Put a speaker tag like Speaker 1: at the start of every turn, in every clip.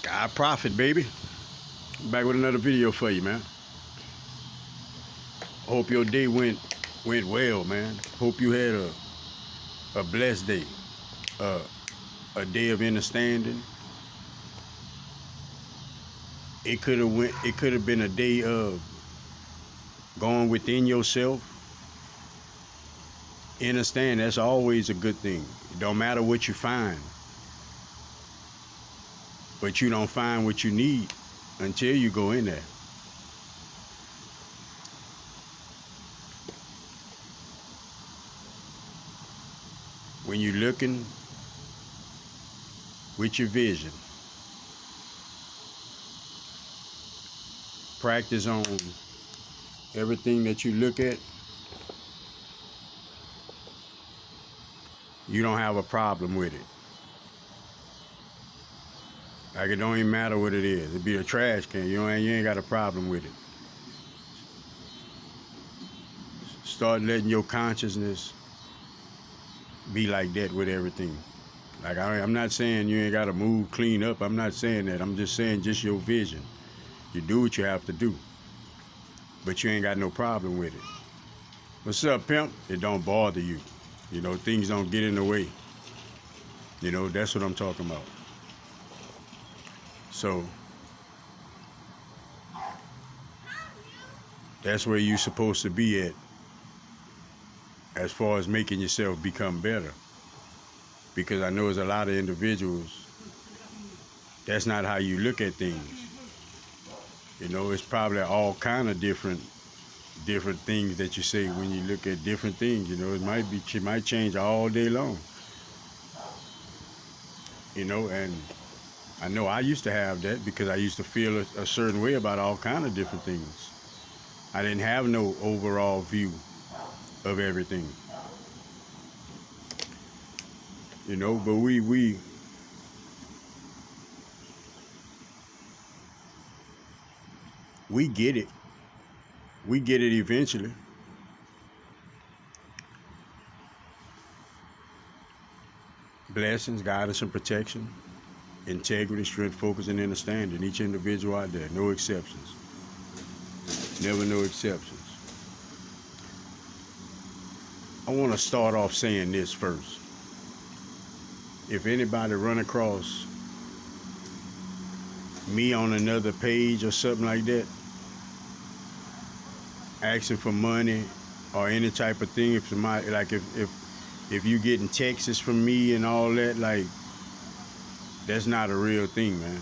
Speaker 1: Sky Prophet, baby. Back with another video for you, man. Hope your day went well, man. Hope you had a blessed day, a day of understanding. It could have been a day of going within yourself. Understand that's always a good thing. It don't matter what you find, but you don't find what you need until you go in there. When you're looking with your vision, practice on everything that you look at. You don't have a problem with it. Like, it don't even matter what it is. It be a trash can. You ain't got a problem with it. Start letting your consciousness be like that with everything. Like, I'm not saying you ain't got to move, clean up. I'm not saying that. I'm just saying just your vision. You do what you have to do, but you ain't got no problem with it. What's up, pimp? It don't bother you. You know, things don't get in the way. You know, that's what I'm talking about. So that's where you're supposed to be at as far as making yourself become better. Because I know there's a lot of individuals, that's not how you look at things. You know, it's probably all kind of different things that you say when you look at different things. You know, it might change all day long. You know, and I know I used to have that because I used to feel a certain way about all kind of different things. I didn't have no overall view of everything. You know, but we get it. We get it eventually. Blessings, guidance, and protection. Integrity, strength, focus, and understanding. Each individual out there, no exceptions. Never no exceptions. I want to start off saying this first. If anybody run across me on another page or something like that, asking for money or any type of thing, if somebody, like if you getting texts from me and all that, like, that's not a real thing, man.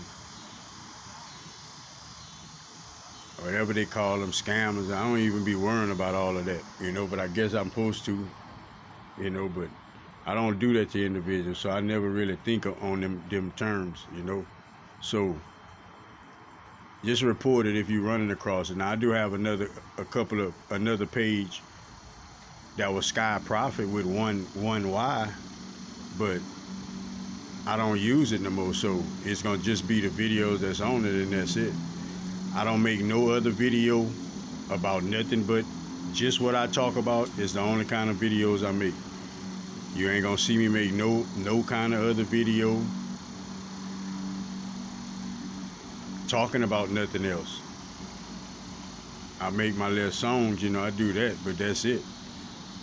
Speaker 1: Whatever they call them, scammers. I don't even be worrying about all of that, you know, but I guess I'm supposed to, you know, but I don't do that to individuals, so I never really think on them terms, you know. So just report it if you're running across it. Now, I do have another page that was Sky Prophet with one Y, but I don't use it no more, so it's gonna just be the videos that's on it, and that's it. I don't make no other video about nothing but just what I talk about is the only kind of videos I make. You ain't gonna see me make no kind of other video talking about nothing else. I make my little songs, you know, I do that, but that's it,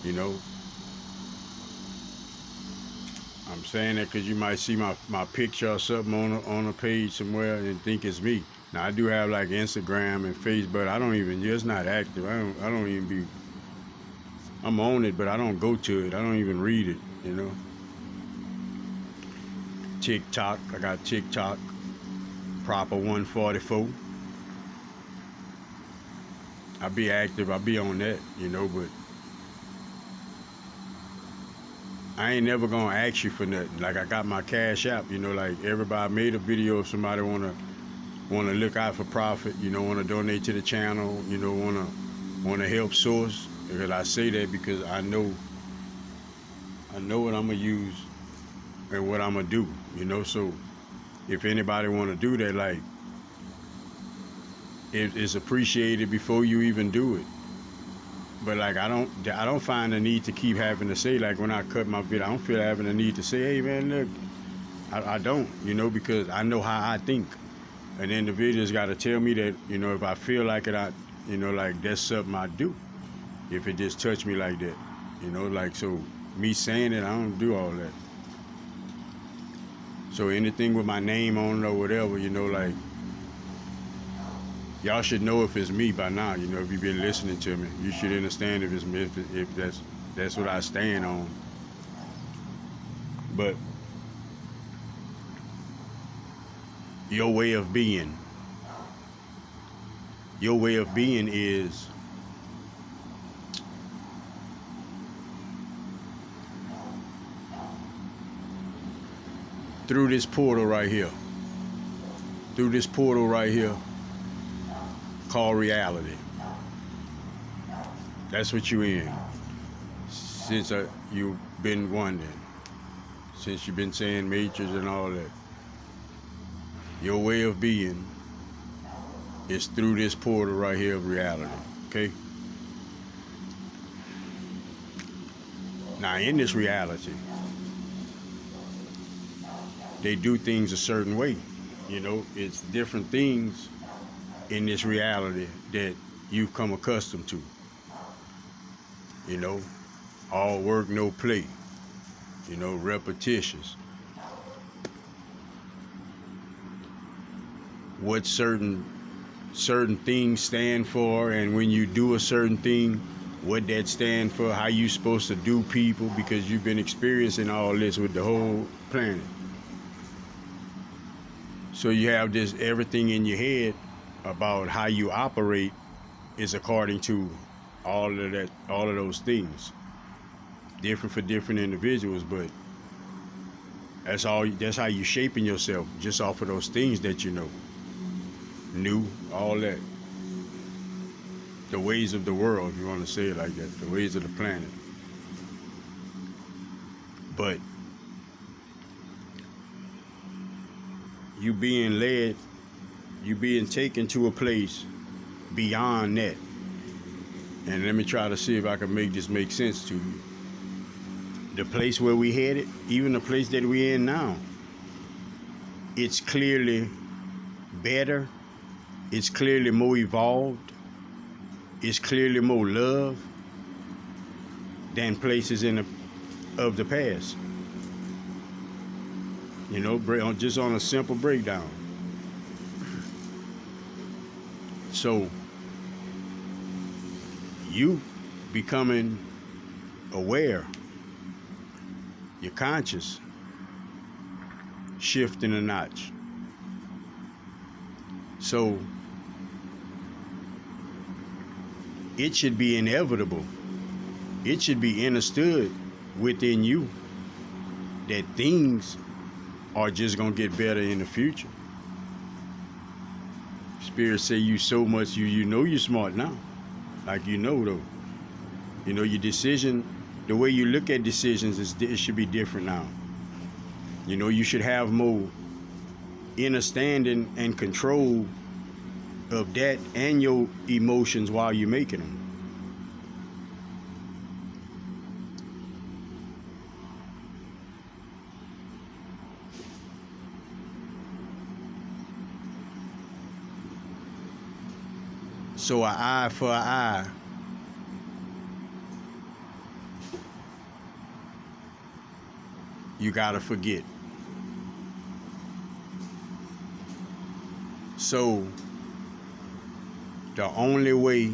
Speaker 1: you know. I'm saying that because you might see my picture or something on a page somewhere and think it's me. Now, I do have like Instagram and Facebook, but I don't even, it's not active. I don't even be, I'm on it, but I don't go to it. I don't even read it, you know. TikTok, I got TikTok, Proper 144. I be active, I be on that, you know, but I ain't never gonna ask you for nothing. Like, I got my Cash App, you know, like everybody made a video if somebody wanna look out for profit, you know, wanna donate to the channel, you know, wanna help source. Because I say that because I know what I'm gonna use and what I'm gonna do, you know. So if anybody wanna do that, like, it's appreciated before you even do it. But like, I don't find the need to keep having to say, like, when I cut my video, I don't feel having the need to say, hey man, look, I don't, you know, because I know how I think. an individual's got to tell me that, if I feel like it, like that's something I do. If it just touch me like that, like, so me saying it, I don't do all that. So anything with my name on it or whatever, like, y'all should know if it's me by now. If you've been listening to me, you should understand if it's me, if that's what I stand on. But your way of being is through this portal right here. Through this portal right here called reality. That's what you in. Since you've been wondering. Since you've been saying matrix and all that. Your way of being is through this portal right here of reality. Okay? Now in this reality, they do things a certain way. It's different things in this reality that you've come accustomed to. All work, no play. Repetitious. What certain things stand for, and when you do a certain thing, what that stand for, how you supposed to do people, because you've been experiencing all this with the whole planet. So you have this everything in your head about how you operate is according to all of those things. Different for different individuals, but that's how you shaping yourself, just off of those things that knew, all that. The ways of the world, if you want to say it like that, the ways of the planet. But you being led, you being taken to a place beyond that. And let me try to see if I can make this make sense to you. The place where we headed, even the place that we're in now, it's clearly better. It's clearly more evolved. It's clearly more love than places of the past. Just on a simple breakdown. So, you becoming aware, your conscious shifting a notch. So, it should be inevitable. It should be understood within you that things are just going to get better in the future. Spirit say you so much, you know you're smart now. Like though. Your decision, the way you look at decisions, it should be different now. You should have more understanding and control of that and your emotions while you're making them. So an eye for an eye. You gotta forget. So the only way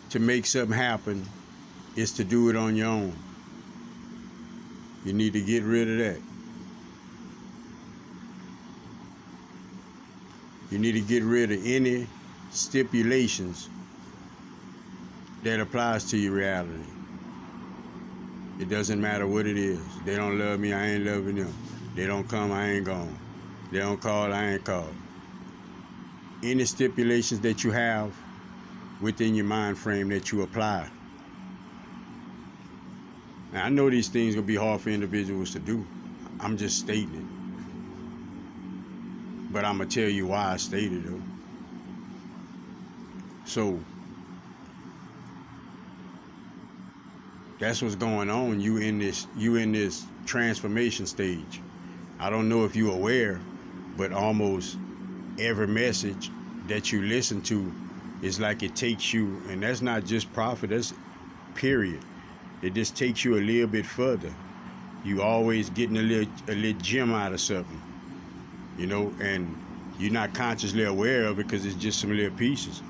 Speaker 1: to make something happen is to do it on your own. You need to get rid of that. You need to get rid of any stipulations that applies to your reality. It doesn't matter what it is. They don't love me, I ain't loving them. They don't come, I ain't gone. They don't call, I ain't called. Any stipulations that you have within your mind frame that you apply. Now, I know these things gonna be hard for individuals to do. I'm just stating it. But I'm gonna tell you why I stated it. So, That's what's going on. You in this transformation stage. I don't know if you're aware, but almost every message that you listen to is like it takes you, and that's not just profit, that's period. It just takes you a little bit further. You always getting a little gem out of something, and you're not consciously aware of it because it's just some little pieces.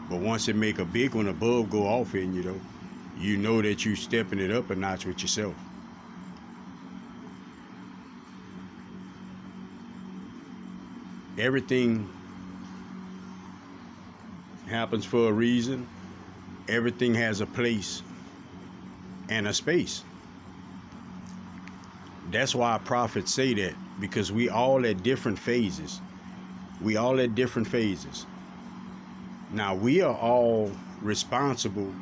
Speaker 1: But once it make a big one, a bulb go off in you know that you stepping it up a notch with yourself. Everything happens for a reason. Everything has a place and a space. That's why prophets say that, because we all at different phases. We all at different phases. Now, we are all responsible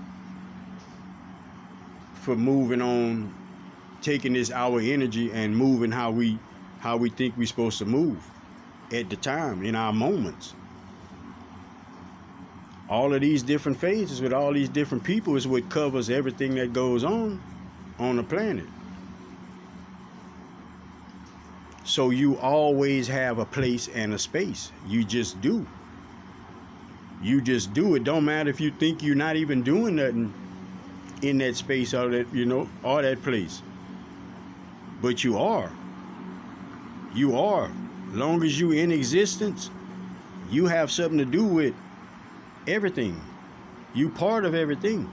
Speaker 1: for moving on, taking this our energy and moving how we think we're supposed to move at the time, in our moments. All of these different phases with all these different people is what covers everything that goes on the planet. So you always have a place and a space. You just do. You just do. It don't matter if you think you're not even doing nothing in that space or that, or that place. But you are. You are. Long as you in existence, you have something to do with everything. You part of everything.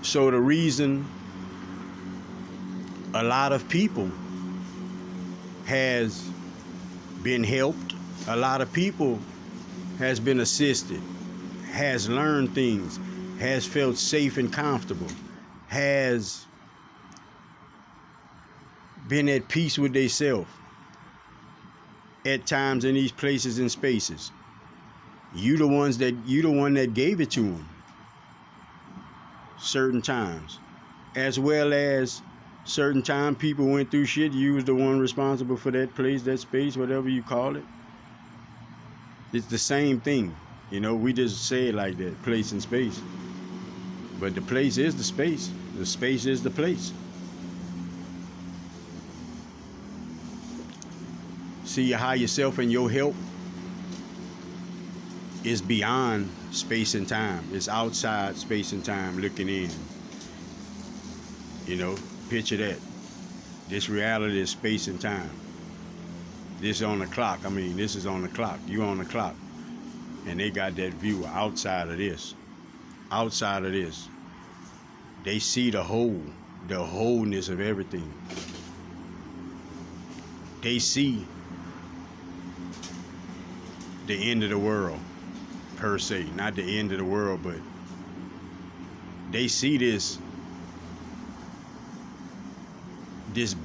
Speaker 1: So the reason a lot of people has been helped, a lot of people has been assisted, has learned things, has felt safe and comfortable, has been at peace with themselves at times in these places and spaces. You the one that gave it to them certain times, as well as certain time people went through shit. You was the one responsible for that place, that space, whatever you call it. It's the same thing. We just say it like that, place and space. But the place is the space. The space is the place. See how yourself and your help is beyond space and time. It's outside space and time looking in. Picture that. This reality is space and time. This is on the clock. This is on the clock. You on the clock. And they got that view outside of this. Outside of this. They see the wholeness of everything. They see the end of the world, per se. Not the end of the world, but they see this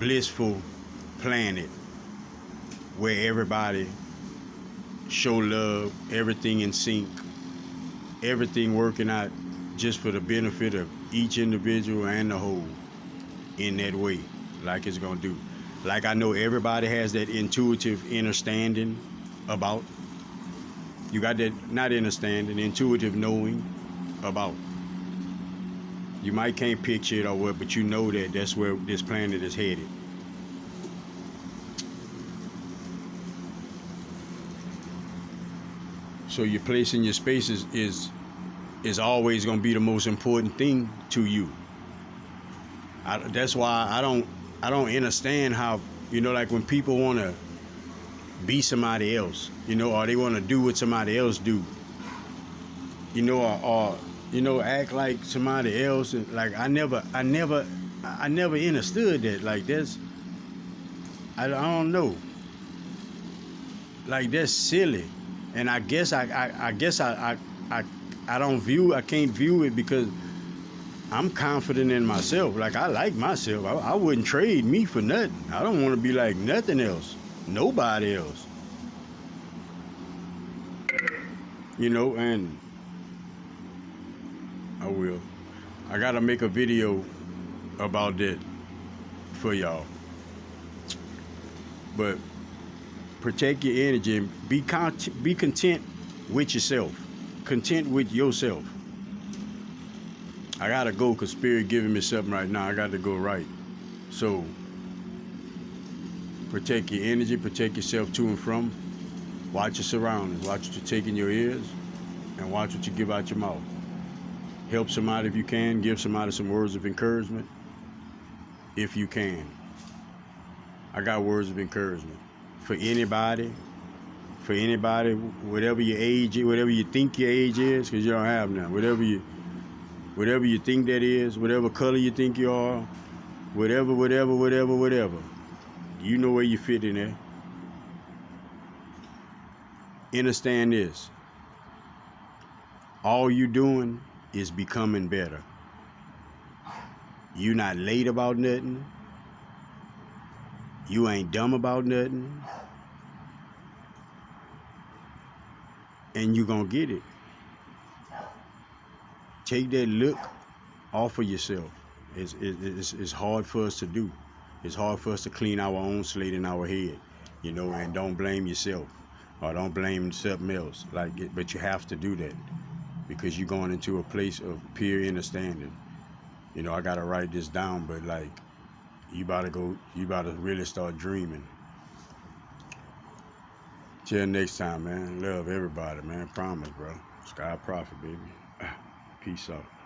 Speaker 1: blissful planet where everybody show love, everything in sync, everything working out just for the benefit of each individual and the whole, in that way, like it's gonna do. Like I know everybody has that intuitive understanding about. You got that, not understanding, intuitive knowing about. You might can't picture it or what, but you know that that's where this planet is headed. So your place in your space is always going to be the most important thing to you. That's why I don't understand how, like when people want to be somebody else, or they want to do what somebody else do, or act like somebody else. And like I never understood that. Like that's, I don't know. Like that's silly, and I guess I can't view it because I'm confident in myself. Like I like myself. I wouldn't trade me for nothing. I don't want to be like nothing else, nobody else. And I will. I gotta make a video about that for y'all. But protect your energy and be content with yourself. Content with yourself. I gotta go because Spirit giving me something right now. I got to go right. So protect your energy, protect yourself to and from. Watch your surroundings. Watch what you take in your ears, and watch what you give out your mouth. Help somebody if you can. Give somebody some words of encouragement if you can. I got words of encouragement for anybody. For anybody, whatever your age is, whatever you think your age is, because you don't have none. Whatever you think that is, whatever color you think you are, whatever. You know where you fit in there. Understand this. All you doing is becoming better. You not late about nothing. You ain't dumb about nothing. And you gonna get it. Take that look off of yourself. It's hard for us to do. It's hard for us to clean our own slate in our head, and don't blame yourself or don't blame something else. But you have to do that because you're going into a place of pure understanding. I gotta write this down, but you about to really start dreaming. Till next time, man. Love everybody, man. Promise, bro. Sky Prophet, baby. Peace out.